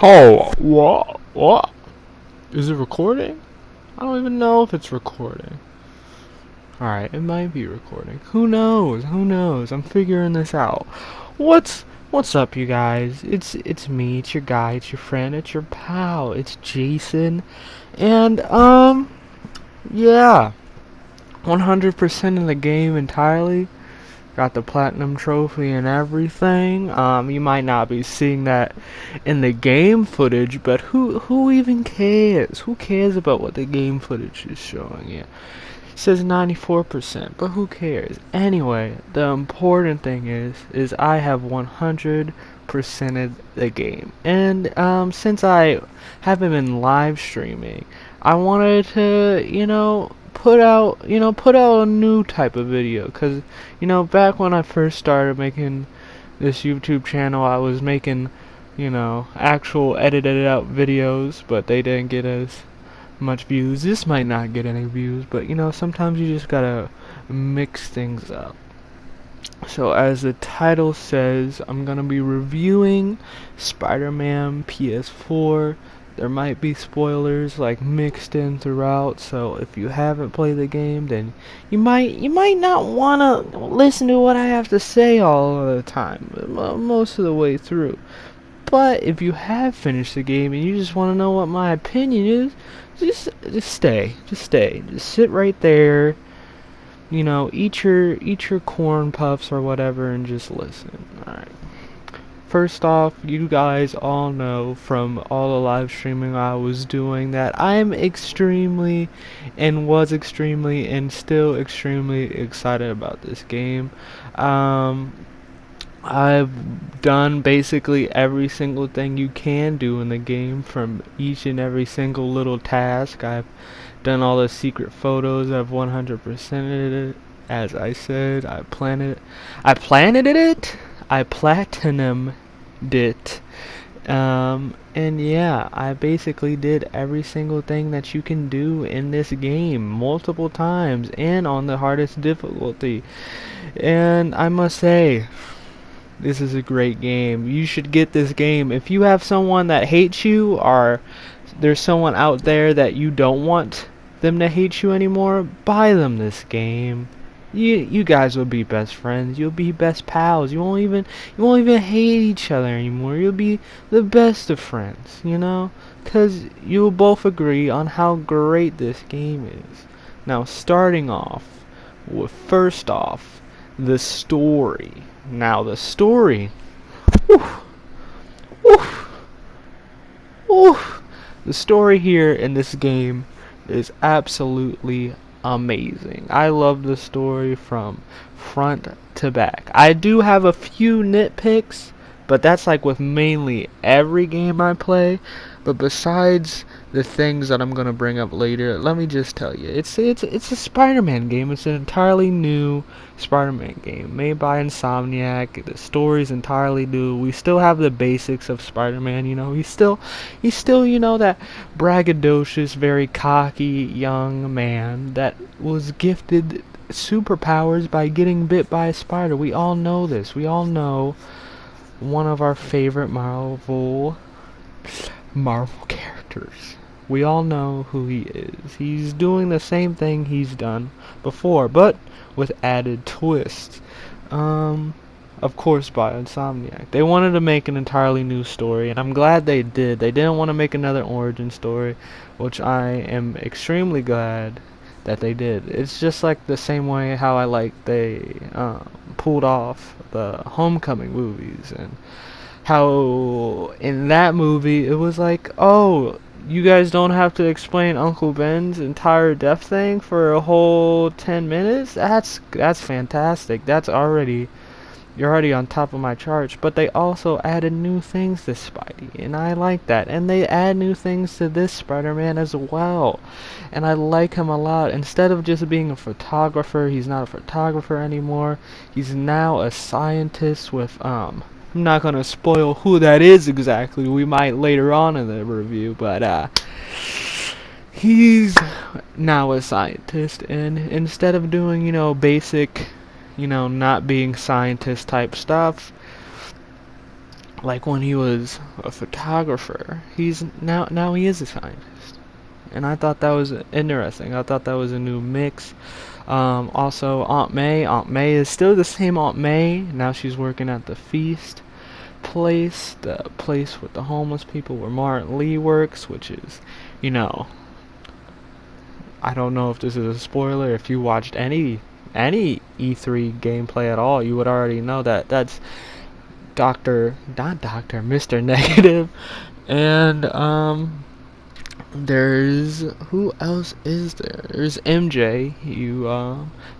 Oh, what? What? Is it recording? I don't even know if it's recording. Alright, it might be recording. Who knows? Who knows? I'm figuring this out. What's up, you guys? It's me, it's your guy, it's your friend, it's your pal, it's Jason. And yeah. 100% of the game entirely. Got the platinum trophy and everything. You might not be seeing that in the game footage, but who even cares? Who cares about what the game footage is showing you? It says 94%, but who cares? Anyway, the important thing is I have 100%ed the game, and since I haven't been live streaming, I wanted to, put out a new type of video, cause back when I first started making this YouTube channel, I was making actual edited out videos, but they didn't get as much views. This might not get any views, but sometimes you just gotta mix things up. So as the title says, I'm gonna be reviewing Spider-Man PS4. There might be spoilers like mixed in throughout, so if you haven't played the game, then you might not wanna listen to what I have to say all the time, most of the way through. But if you have finished the game and you just want to know what my opinion is, just stay, just sit right there. Eat your corn puffs or whatever and just listen. Alright. First off, you guys all know from all the live streaming I was doing that I'm extremely and was extremely and still extremely excited about this game. I've done basically every single thing you can do in the game, from each and every single little task. I've done all the secret photos. I've 100%ed it. As I said, I platinumed it. And yeah, I basically did every single thing that you can do in this game multiple times and on the hardest difficulty. And I must say, this is a great game. You should get this game. If you have someone that hates you, or there's someone out there that you don't want them to hate you anymore, buy them this game. You guys will be best friends. You'll be best pals. You won't even hate each other anymore. You'll be the best of friends, 'cause you'll both agree on how great this game is. Now, starting off with first off, the story. Now the story. Oof, oof, oof. The story here in this game is absolutely amazing. I love the story from front to back. I do have a few nitpicks, but that's like with mainly every game I play. But besides the things that I'm gonna bring up later, let me just tell you, it's a Spider-Man game. It's an entirely new Spider-Man game made by Insomniac. The story's entirely new. We still have the basics of Spider-Man. He's still that braggadocious, very cocky young man that was gifted superpowers by getting bit by a spider. We all know this. We all know one of our favorite Marvel characters. We all know who he is. He's doing the same thing he's done before, but with added twists. Of course, by Insomniac. They wanted to make an entirely new story, and I'm glad they did. They didn't want to make another origin story, which I am extremely glad that they did. It's just like the same way how I like they pulled off the Homecoming movies, and how in that movie it was like, oh, you guys don't have to explain Uncle Ben's entire death thing for a whole 10 minutes? That's fantastic. You're already on top of my charts. But they also added new things to Spidey, and I like that. And they add new things to this Spider-Man as well, and I like him a lot. Instead of just being a photographer, he's not a photographer anymore. He's now a scientist with I'm not gonna spoil who that is exactly. We might later on in the review, but he's now a scientist, and instead of doing basic, not being scientist type stuff, like when he was a photographer, he's now he is a scientist. And I thought that was interesting. I thought that was a new mix. Also, Aunt May is still the same Aunt May. Now she's working at the Feast place, the place with the homeless people where Martin Lee works, which is, you know, I don't know if this is a spoiler. If you watched any E3 gameplay at all, you would already know that that's Mr. Negative, and there's who else is there? There's MJ.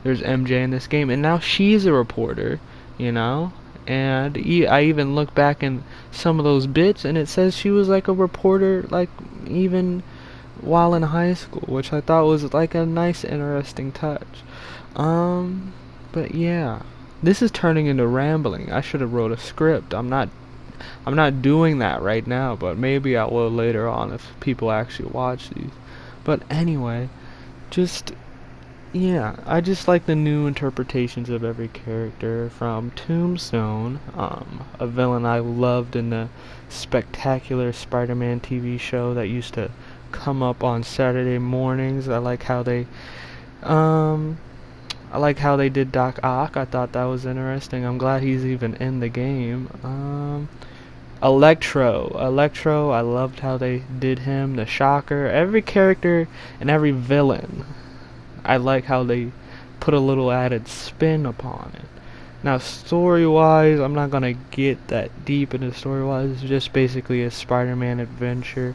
There's MJ in this game, and now she's a reporter, you know. And I even look back in some of those bits, and it says she was like a reporter, like even while in high school, which I thought was like a nice, interesting touch. Um, but yeah, this is turning into rambling. I should have wrote a script. I'm not doing that right now, but maybe I will later on if people actually watch these. But anyway, just yeah, I just like the new interpretations of every character from Tombstone, a villain I loved in the spectacular Spider-Man TV show that used to come up on Saturday mornings. Um, I like how they did Doc Ock. I thought that was interesting. I'm glad he's even in the game. Electro, I loved how they did him. The Shocker, every character and every villain. I like how they put a little added spin upon it. Now, story-wise, I'm not gonna get that deep into story-wise. It's just basically a Spider-Man adventure,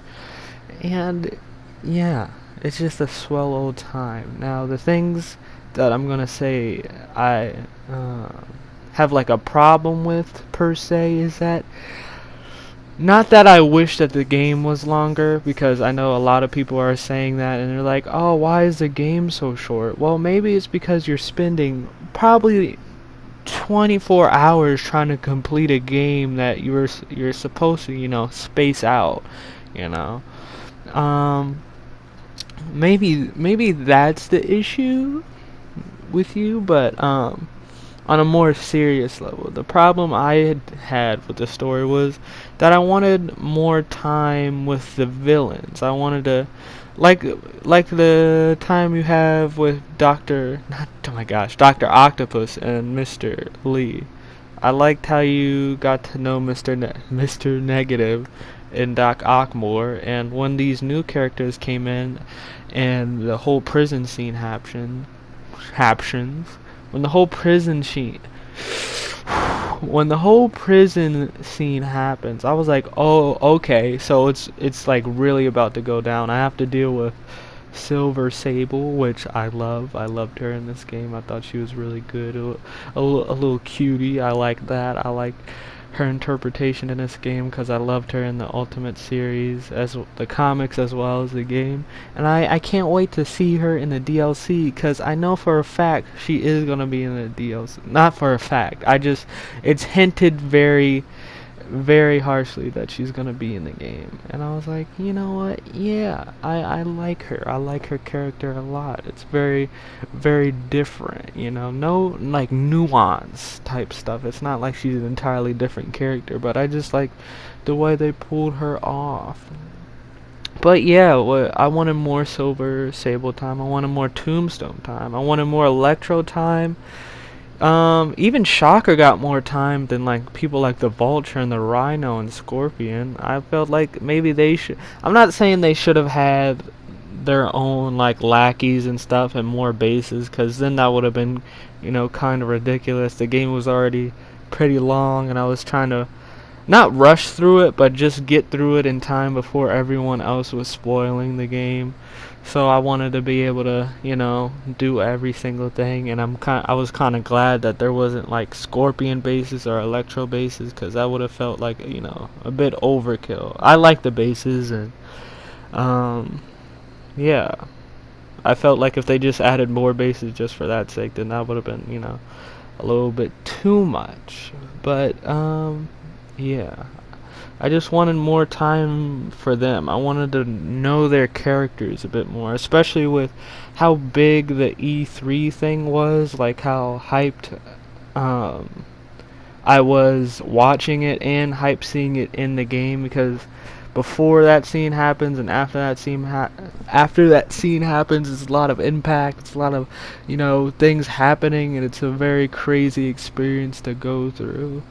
and yeah, it's just a swell old time. Now, the things that I'm gonna say I have like a problem with per se is that not that I wish that the game was longer, because I know a lot of people are saying that, and they're like, oh, why is the game so short? Well, maybe it's because you're spending probably 24 hours trying to complete a game that you're supposed to, space out, you know. Um, maybe that's the issue with you, but on a more serious level, the problem I had with the story was that I wanted more time with the villains. I wanted to, like like the time you have with Doctor Octopus and Mr. Lee. I liked how you got to know Mr. Negative and Doc Ock more, and when these new characters came in, and the whole prison scene happens, when the whole prison scene when the whole prison scene happens, I was like, oh, okay, so it's like really about to go down. I have to deal with Silver Sable, which I love. I loved her in this game. I thought she was really good. A little cutie. I like that. I like her interpretation in this game because I loved her in the Ultimate series, as the comics as well as the game. And I can't wait to see her in the DLC because I know for a fact she is going to be in the DLC. Not for a fact. It's hinted very very harshly that she's gonna be in the game, and I was like, you know what, yeah, I like her. I like her character a lot. It's very very different, no like nuance type stuff. It's not like she's an entirely different character, but I just like the way they pulled her off. But yeah, I wanted more Silver Sable time. I wanted more Tombstone time. I wanted more Electro time. Even Shocker got more time than like people like the Vulture and the Rhino and Scorpion. I felt like maybe they should. I'm not saying they should have had their own like lackeys and stuff and more bases, because then that would have been, kind of ridiculous. The game was already pretty long, and I was trying to not rush through it, but just get through it in time before everyone else was spoiling the game. So I wanted to be able to, do every single thing, and I was kind of glad that there wasn't like Scorpion bases or Electro bases, because that would have felt like, a bit overkill. I like the bases, and yeah, I felt like if they just added more bases just for that sake, then that would have been, a little bit too much. But yeah, I just wanted more time for them. I wanted to know their characters a bit more, especially with how big the E3 thing was, like how hyped I was watching it and hype seeing it in the game, because before that scene happens and after that scene happens, it's a lot of impact. It's a lot of, things happening, and it's a very crazy experience to go through.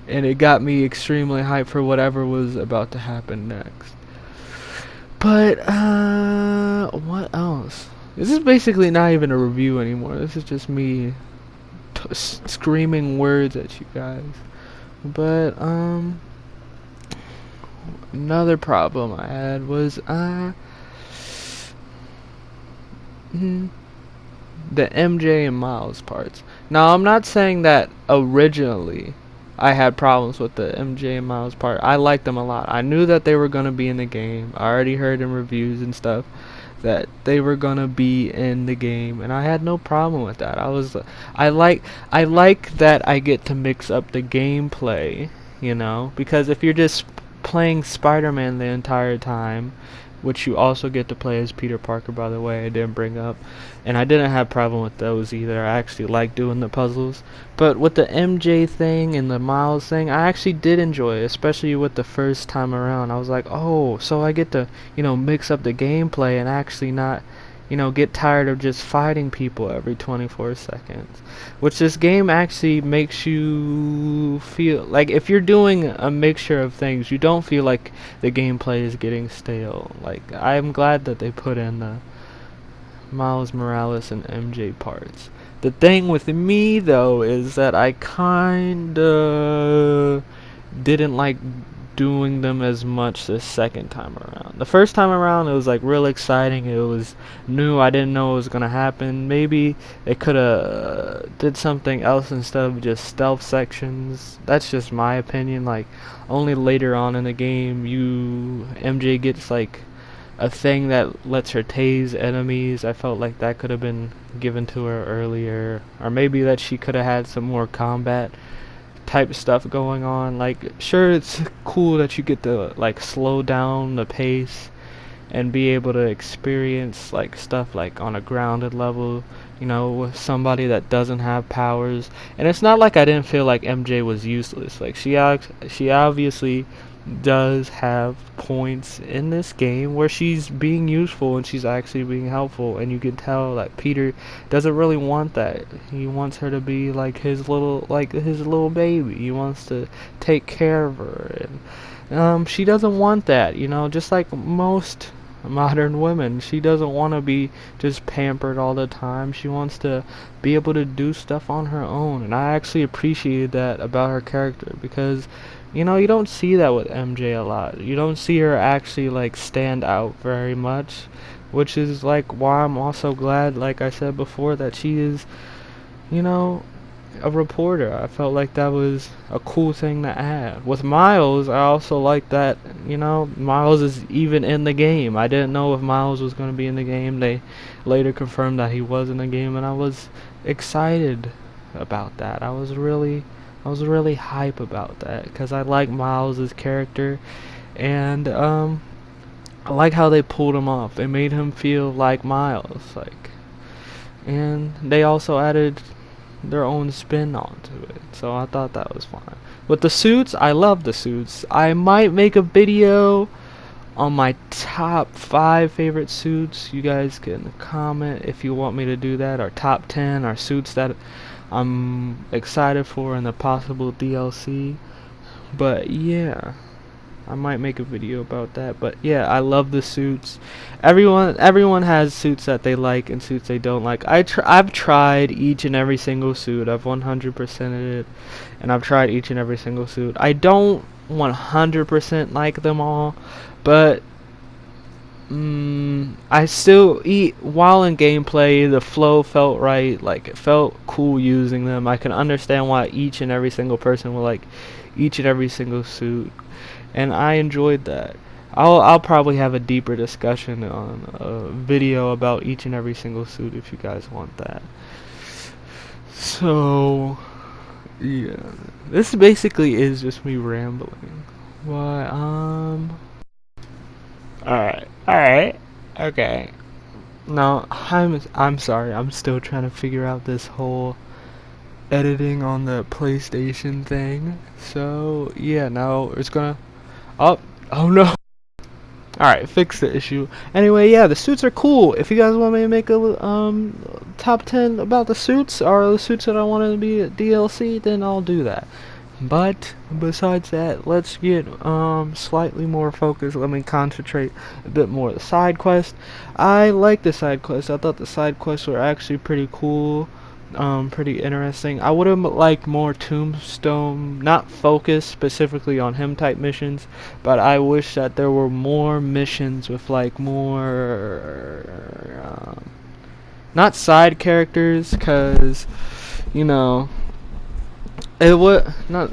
And it got me extremely hyped for whatever was about to happen next. But what else? This is basically not even a review anymore. This is just me screaming words at you guys. But another problem I had was the MJ and Miles parts. Now, I'm not saying that originally I had problems with the MJ and Miles part. I liked them a lot. I knew that they were going to be in the game. I already heard in reviews and stuff that they were going to be in the game, and I had no problem with that. I like that I get to mix up the gameplay, because if you're just playing Spider-Man the entire time, which you also get to play as Peter Parker, by the way, I didn't bring up. And I didn't have problem with those either. I actually like doing the puzzles. But with the MJ thing and the Miles thing, I actually did enjoy it, especially with the first time around. I was like, oh, so I get to, mix up the gameplay and actually not, get tired of just fighting people every 24 seconds. Which this game actually makes you feel like if you're doing a mixture of things, you don't feel like the gameplay is getting stale. Like, I'm glad that they put in the Miles Morales and MJ parts. The thing with me though is that I kinda didn't like doing them as much the second time around. The first time around, it was like real exciting. It was new. I didn't know what was gonna happen. Maybe they could have did something else instead of just stealth sections. That's just my opinion. Like, only later on in the game, MJ gets like a thing that lets her tase enemies. I felt like that could have been given to her earlier, or maybe that she could have had some more combat type stuff going on. Like, sure, it's cool that you get to like slow down the pace and be able to experience like stuff like on a grounded level, with somebody that doesn't have powers. And it's not like I didn't feel like MJ was useless. Like, she obviously does have points in this game where she's being useful and she's actually being helpful, and you can tell that Peter doesn't really want that. He wants her to be like his little baby. He wants to take care of her, and she doesn't want that, just like most modern women. She doesn't want to be just pampered all the time. She wants to be able to do stuff on her own, and I actually appreciated that about her character, because you don't see that with MJ a lot. You don't see her actually like stand out very much, which is like why I'm also glad, like I said before, that she is, you know, a reporter. I felt like that was a cool thing to add. With Miles, I also like that, Miles is even in the game. I didn't know if Miles was going to be in the game. They later confirmed that he was in the game, and I was excited about that. I was really hype about that, because I like Miles' character, and I like how they pulled him off. They made him feel like Miles, and they also added their own spin onto it. So I thought that was fun. With the suits, I love the suits. I might make a video on my top 5 favorite suits. You guys can comment if you want me to do that, or top 10 or suits that I'm excited for in the possible DLC. But yeah, I might make a video about that. But yeah, I love the suits. Everyone has suits that they like and suits they don't like. I've tried each and every single suit. I've 100%ed it, and I've tried each and every single suit. I don't 100% like them all, but I still while in gameplay, the flow felt right. Like, it felt cool using them. I can understand why each and every single person would like each and every single suit, and I enjoyed that. I'll probably have a deeper discussion on a video about each and every single suit if you guys want that. So yeah, this basically is just me rambling. Why Alright, okay. No, I'm sorry. I'm still trying to figure out this whole editing on the PlayStation thing. So yeah, now it's gonna. Oh, oh no. Alright, fix the issue. Anyway, yeah, the suits are cool. If you guys want me to make a top 10 about the suits, or the suits that I want to be DLC, then I'll do that. But besides that, let's get slightly more focused. Let me concentrate a bit more. The side quest. I like the side quests. I thought the side quests were actually pretty cool. Pretty interesting. I would have liked more Tombstone, not focused specifically on him type missions, but I wish that there were more missions with like more, not side characters, cause you know it would not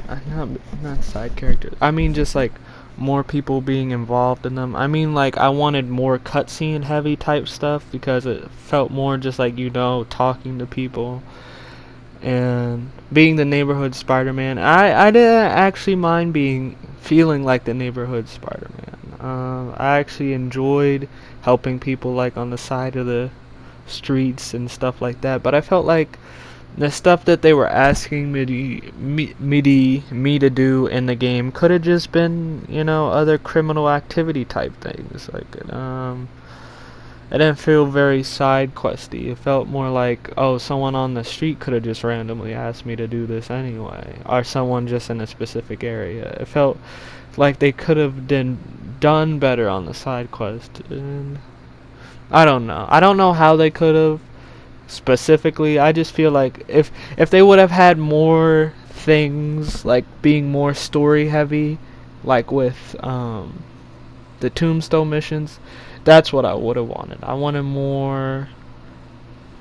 side characters. I mean just like more people being involved in them. I mean like I wanted more cutscene heavy type stuff because it felt more just like talking to people and being the neighborhood Spider-Man. I didn't actually mind feeling like the neighborhood Spider-Man. I actually enjoyed helping people like on the side of the streets and stuff like that. But I felt like the stuff that they were asking me to do in the game could have just been, other criminal activity type things. It didn't feel very side questy. It felt more like, oh, someone on the street could have just randomly asked me to do this anyway, or someone just in a specific area. It felt like they could have done better on the side quest, and I don't know. I don't know how they could have specifically. I just feel like if they would have had more things like being more story heavy, like with the Tombstone missions, that's what I would have wanted. I wanted more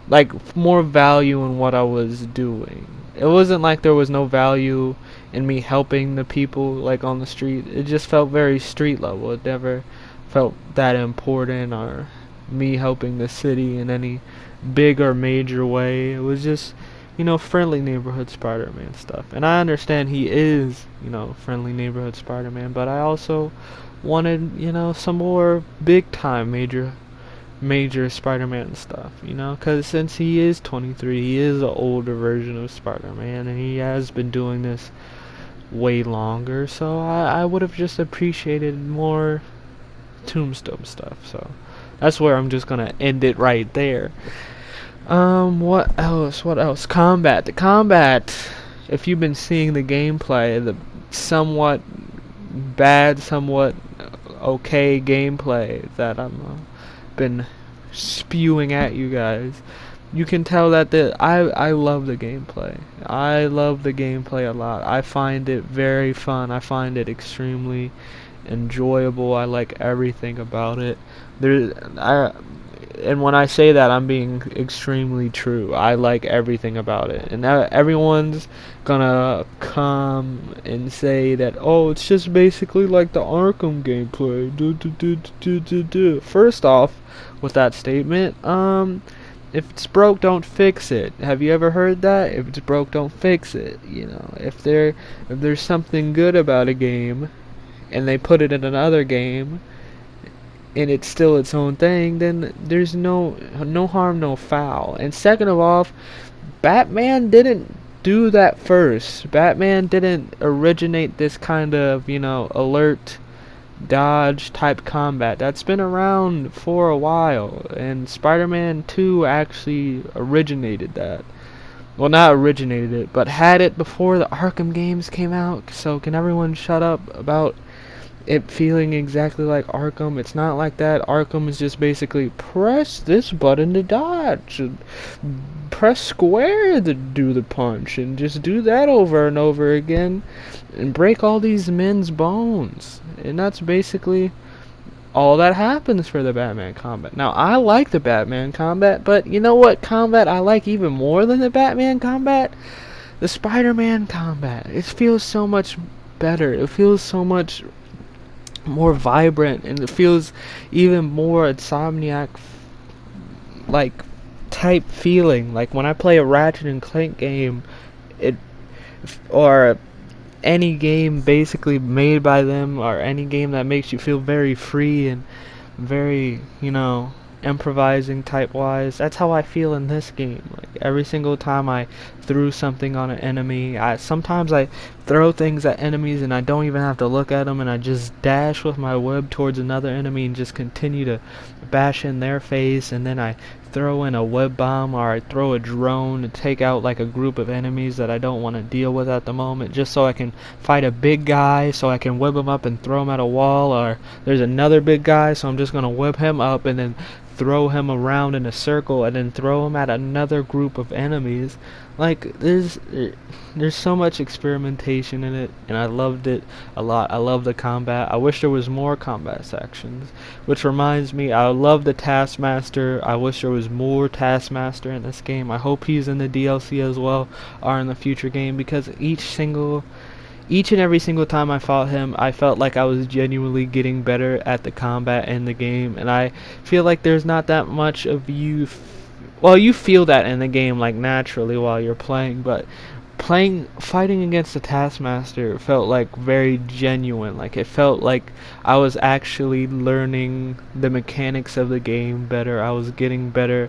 value in what I was doing. It wasn't like there was no value in me helping the people like on the street. It just felt very street level. It never felt that important, or me helping the city in any big or major way. It was just, friendly neighborhood Spider-Man stuff. And I understand he is, friendly neighborhood Spider-Man, but I also wanted, some more big time major Spider-Man stuff, because since he is 23, he is an older version of Spider-Man, and he has been doing this way longer, so I would have just appreciated more Tombstone stuff. So that's where I'm just gonna end it right there. What else? What else? Combat. The combat. If you've been seeing the gameplay, the somewhat bad, somewhat okay gameplay that been spewing at you guys, you can tell that I love the gameplay. I love the gameplay a lot. I find it very fun. I find it extremely enjoyable. I like everything about it. And when I say that, I'm being extremely true. I like everything about it. And now everyone's gonna come and say that, oh, it's just basically like the Arkham gameplay. First off, with that statement, if it's broke, don't fix it. Have you ever heard that? If it's broke, don't fix it. If there's something good about a game, and they put it in another game, and it's still its own thing, then there's no harm, no foul. And second of all, Batman didn't do that first. Batman didn't originate this kind of, alert, dodge type combat. That's been around for a while, and Spider-Man 2 actually originated that. Well, not originated it, but had it before the Arkham games came out. So can everyone shut up about it feeling exactly like Arkham? It's not like that. Arkham is just basically press this button to dodge, and press square to do the punch, and just do that over and over again and break all these men's bones. And that's basically all that happens for the Batman combat. Now, I like the Batman combat, but you know what combat I like even more than the Batman combat? The Spider-Man combat. It feels so much better. It feels so much more vibrant, and it feels even more Insomniac like type feeling. Like when I play a Ratchet and Clank game, or any game basically made by them, or any game that makes you feel very free and very, improvising type wise, that's how I feel in this game. Like every single time I threw something on an enemy. Sometimes I throw things at enemies and I don't even have to look at them, and I just dash with my web towards another enemy and just continue to bash in their face, and then I throw in a web bomb, or I throw a drone to take out like a group of enemies that I don't want to deal with at the moment, just so I can fight a big guy, so I can web him up and throw him at a wall. Or there's another big guy, so I'm just going to web him up and then throw him around in a circle and then throw him at another group of enemies. Like, there's so much experimentation in it, and I loved it a lot. I love the combat. I wish there was more combat sections, which reminds me, I love the Taskmaster. I wish there was more Taskmaster in this game. I hope he's in the DLC as well, or in the future game, because each and every single time I fought him, I felt like I was genuinely getting better at the combat in the game, and I feel like there's not that much of you. Well, you feel that in the game, like, naturally while you're playing, but fighting against the Taskmaster felt like very genuine. Like, it felt like I was actually learning the mechanics of the game better. I was getting better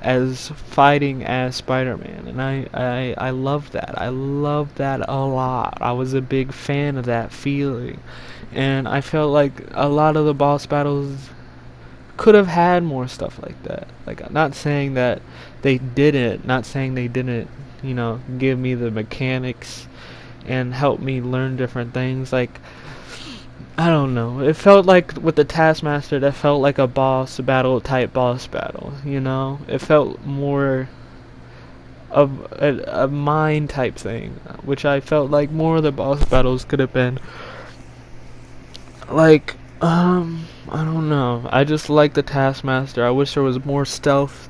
as fighting as Spider-Man, and I love that. I love that a lot. I was a big fan of that feeling, and I felt like a lot of the boss battles could have had more stuff like that. Like, I'm not saying that they didn't, give me the mechanics and help me learn different things. Like, I don't know. It felt like with the Taskmaster, that felt like a boss battle type boss battle, It felt more of a mind type thing, which I felt like more of the boss battles could have been. Like, I don't know. I just like the Taskmaster. I wish there was more stealth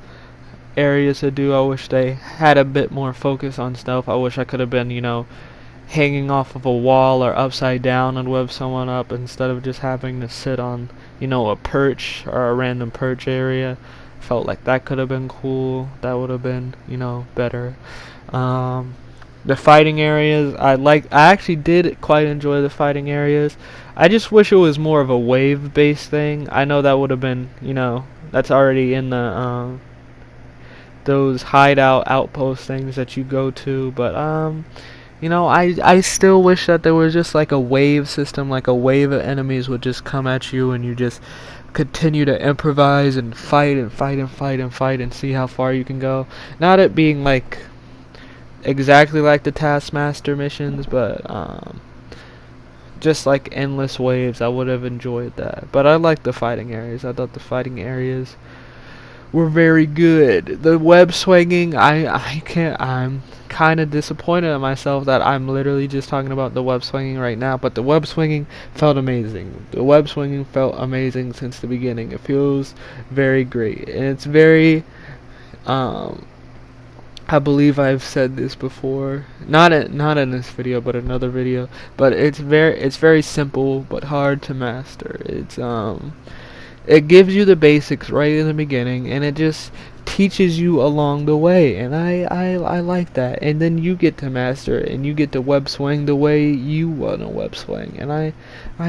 areas to do. I wish they had a bit more focus on stealth. I wish I could have been, hanging off of a wall or upside down and web someone up, instead of just having to sit on, a perch or a random perch area. Felt like that could have been cool. That would have been, better. The fighting areas, I actually did quite enjoy the fighting areas. I just wish it was more of a wave-based thing. I know that would have been, that's already in the those hideout outpost things that you go to, but I still wish that there was just like a wave system, like a wave of enemies would just come at you, and you just continue to improvise and fight and fight and fight and fight and see how far you can go. Not it being like exactly like the Taskmaster missions, but just like endless waves. I would have enjoyed that. But I like the fighting areas. I thought the fighting areas were very good. The web swinging, I'm kind of disappointed in myself that I'm literally just talking about the web swinging right now, but the web swinging felt amazing. The web swinging felt amazing since the beginning. It feels very great, and it's very I believe I've said this before, not in this video, but another video. But it's very simple, but hard to master. It gives you the basics right in the beginning, and it just teaches you along the way, and I like that. And then you get to master it, and you get to web swing the way you want to web swing, and I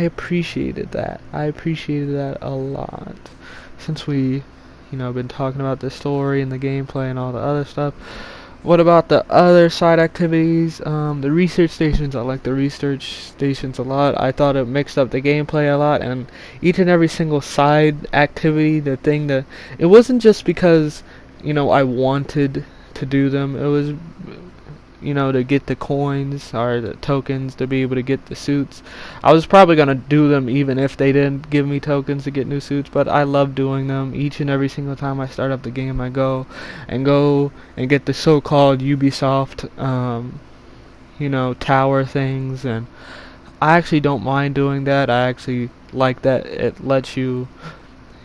appreciated that. I appreciated that a lot. Since we been talking about the story and the gameplay and all the other stuff, what about the other side activities? The research stations, I like the research stations a lot. I thought it mixed up the gameplay a lot, and each and every single side activity, it wasn't just because, I wanted to do them. It was, to get the coins or the tokens to be able to get the suits. I was probably going to do them even if they didn't give me tokens to get new suits, but I love doing them. Each and every single time I start up the game, I go and get the so-called Ubisoft, tower things, and I actually don't mind doing that. I actually like that it lets you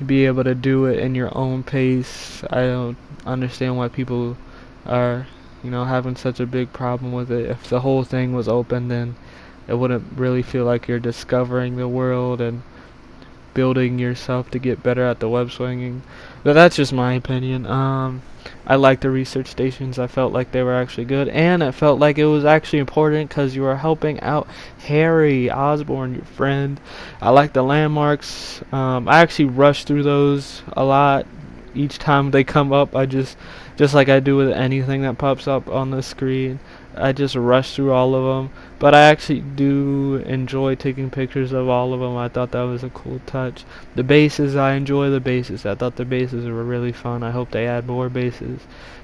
be able to do it in your own pace. I don't understand why people are having such a big problem with it. If the whole thing was open, then it wouldn't really feel like you're discovering the world and building yourself to get better at the web swinging. But that's just my opinion. I like the research stations. I felt like they were actually good, and it felt like it was actually important because you were helping out Harry Osborn, your friend. I like the landmarks. I actually rush through those a lot. Each time they come up, I just just like I do with anything that pops up on the screen. I just rush through all of them, but I actually do enjoy taking pictures of all of them. I thought that was a cool touch. The bases, I enjoy the bases. I thought the bases were really fun. I hope they add more bases.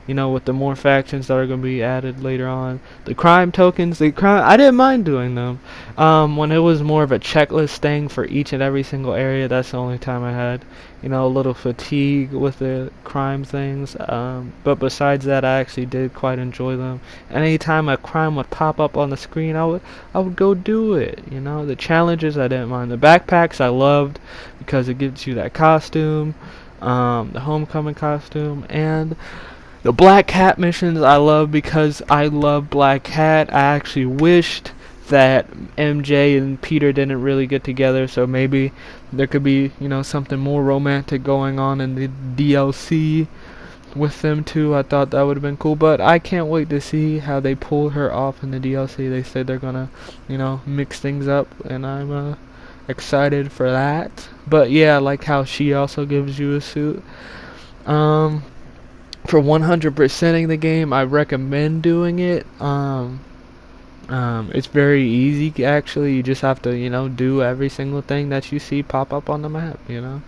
You know, with the more factions that are going to be added later on. The crime tokens, I didn't mind doing them. When it was more of a checklist thing for each and every single area, that's the only time I had, you know, a little fatigue with the crime things. But besides that, I actually did quite enjoy them. And anytime a crime would pop up on the screen, I would go do it. You know, the challenges I didn't mind. The backpacks I loved because it gives you that costume, the homecoming costume, and the Black Cat missions I love because I love Black Cat. I actually wished that MJ and Peter didn't really get together, so maybe there could be, you know, something more romantic going on in the DLC with them too. I thought that would have been cool, but I can't wait to see how they pull her off in the DLC. They said they're gonna, you know, mix things up, and I'm excited for that. But yeah, I like how she also gives you a suit. For 100%ing the game, I recommend doing it. It's very easy actually. You just have to, you know, do every single thing that you see pop up on the map. You know,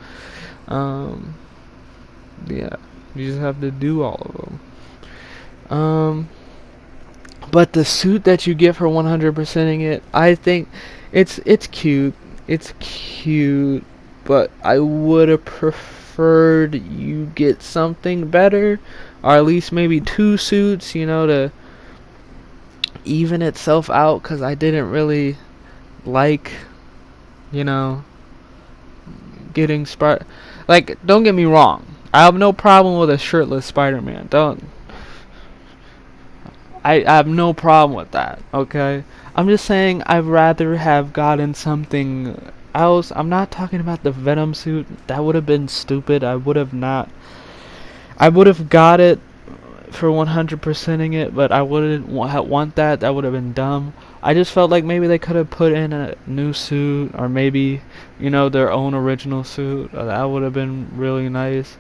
yeah, you just have to do all of them. But the suit that you get for 100%ing it, I think it's cute. It's cute, but I would have preferred you get something better, or at least maybe two suits, you know, to even itself out. Cause I didn't really like, you know, getting like, don't get me wrong, I have no problem with a shirtless Spider-Man. I have no problem with that, okay? I'm just saying I'd rather have gotten something else. I'm not talking about the Venom suit. That would have been stupid. I would have got it for 100%ing it, but I wouldn't want that. That would have been dumb. I just felt like maybe they could have put in a new suit, or maybe, you know, their own original suit. That would have been really nice.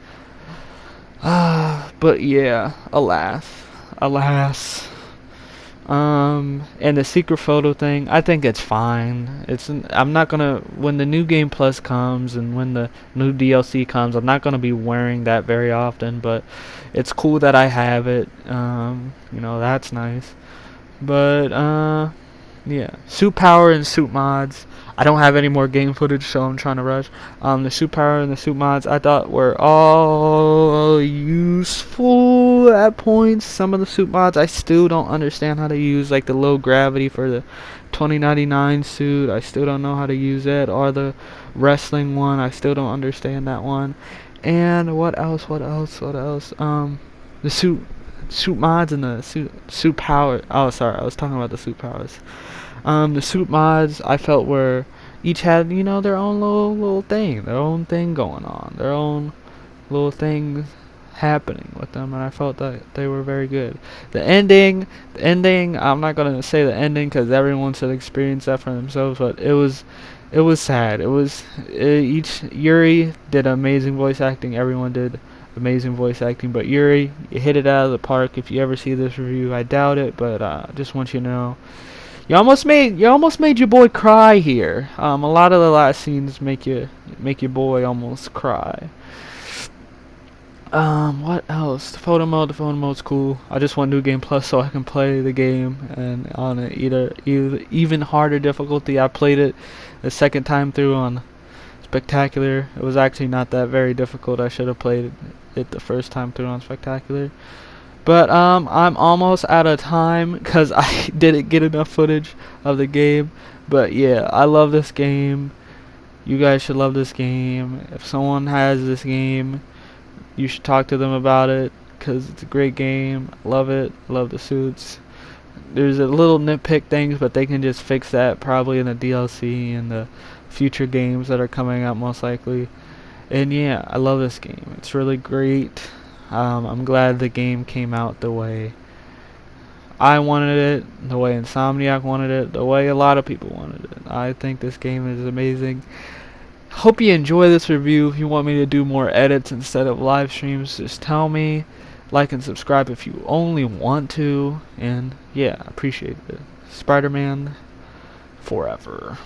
But yeah, alas. And the secret photo thing, I think it's fine. I'm not gonna, when the new game plus comes and when the new DLC comes, I'm not gonna be wearing that very often. But it's cool that I have it. You know, that's nice. But yeah, suit power and suit mods. I don't have any more game footage, so I'm trying to rush. The suit power and the suit mods I thought were all useful at points. Some of the suit mods I still don't understand how to use, like the low gravity for the 2099 suit. I still don't know how to use it, or the wrestling one. I still don't understand that one. And what else? The suit mods and the suit power. Oh, sorry, I was talking about the suit powers. The suit mods I felt were each had, you know, their own little thing, their own thing going on, their own little things happening with them, and I felt that they were very good. The ending, I'm not gonna say the ending because everyone should experience that for themselves, but it was sad. Each Yuri did amazing voice acting. Everyone did amazing voice acting, but Yuri, you hit it out of the park. If you ever see this review, I doubt it, but just want you to know. You almost made your boy cry here. A lot of the last scenes make your boy almost cry. What else? The photo mode's cool. I just want New Game Plus so I can play the game and on an either even harder difficulty. I played it the second time through on Spectacular. It was actually not that very difficult. I should have played it the first time through on Spectacular. But I'm almost out of time because I didn't get enough footage of the game. But yeah, I love this game. You guys should love this game. If someone has this game, you should talk to them about it because it's a great game. Love it. Love the suits. There's a little nitpick things, but they can just fix that probably in the DLC and the future games that are coming out most likely. And yeah, I love this game. It's really great. I'm glad the game came out the way I wanted it, the way Insomniac wanted it, the way a lot of people wanted it. I think this game is amazing. Hope you enjoy this review. If you want me to do more edits instead of live streams, just tell me. Like and subscribe if you only want to. And yeah, appreciate it. Spider-Man forever.